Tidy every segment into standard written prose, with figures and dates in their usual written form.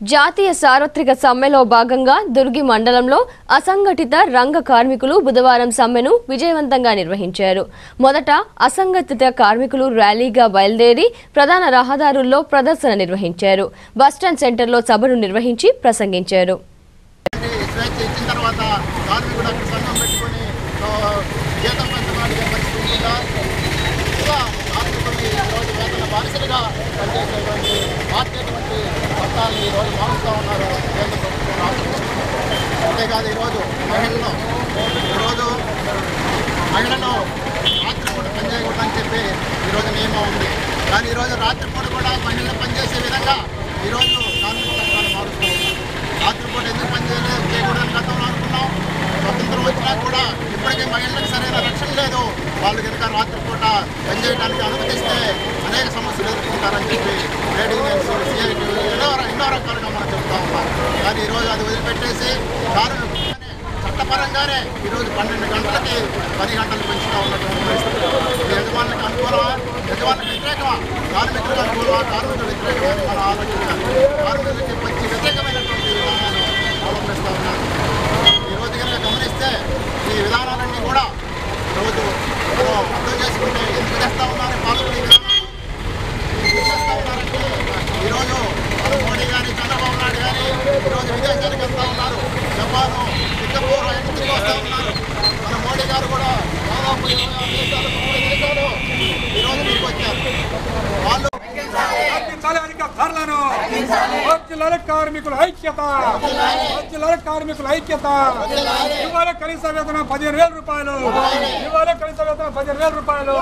జాతీయ సార్వత్రిక సమ్మెలో భాగంగా దుర్గి మండలంలో అసంఘటిత రంగ కార్మికులు బుధవారం సమ్మెను విజయవంతంగా నిర్వహించారు. మొదట అసంఘటిత కార్మికులు ర్యాలీగా బయలుదేరి ప్రధాన రహదారుల్లో ప్రదర్శన నిర్వహించారు. బస్టాండ్ సెంటర్లో సభను నిర్వహించి ప్రసంగించారు. అంతేకాదు ఈరోజు మహిళలు రాత్రిపూట పనిచేయకూడదని చెప్పి ఈరోజు నియమం ఉంది. కానీ ఈరోజు రాత్రిపూట కూడా మహిళలు పనిచేసే విధంగా ఈరోజు కార్మిక చట్టాలు మారుస్తూ ఉన్నారు. రాత్రిపూట ఎందుకు చేయకూడదని గతంలో అనుకున్నాం. స్వతంత్రం వచ్చినా కూడా ఇప్పటికీ మహిళలకు సరైన రక్షణ లేదు. వాళ్ళు కనుక రాత్రిపూట పనిచేయడానికి అనుమతిస్తే అనేక సమస్యలు ఎదుర్కొంటారని చెప్పి ట్రేడ్ యూనియన్స్, సిఐటి ఎన్నో రకాలుగా మనం చెప్తా ఉన్నాం. కానీ ఈరోజు అది వదిలిపెట్టేసి చట్టపరంగానే ఈరోజు 12 గంటలకి 10 గంటలు పెంచుతూ ఉన్నటువంటి పరిస్థితి. యజమానులకు అనుకూలమా, యజమానులకు వ్యతిరేకమా, కార్మికులకు అనుకూలమా, కార్మికుల వ్యతిరేకమని మనం ఆలోచించాలి. కార్మికులకి మంచి వ్యతిరేకమైనటువంటి విధానాలు అవలంబిస్తూ ఉన్నారు. ఈరోజు కనుక గమనిస్తే ఈ విధానాలన్నీ కూడా ఈరోజు మనం అర్థం చేసుకుంటే ఎందుకు చేస్తూ ఉన్నారని పాల్గొనే విధానాలు చేస్తూ ఉన్నారంటే ఈరోజు మోడీ కానీ చంద్రబాబు నాయుడు కానీ ఈరోజు విదేశాలకు వెళ్తూ ఉన్నారు. జపాను, సింగపూర్ అన్ని తిరిగి వస్తూ ఉన్నారు. మన మోడీ గారు కూడా దాదాపు 26 దేశాలు, 30 దేశాలు ఈరోజు తిరిగి వచ్చారు. వాళ్ళు కార్మికుల ఐక్యత, కార్మికుల ఐక్యత. ఇవాళ కనీస వేతనం 15,000 రూపాయలు, ఇవాళ కనీస వేతనం 15,000 రూపాయలు.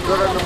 చూడండి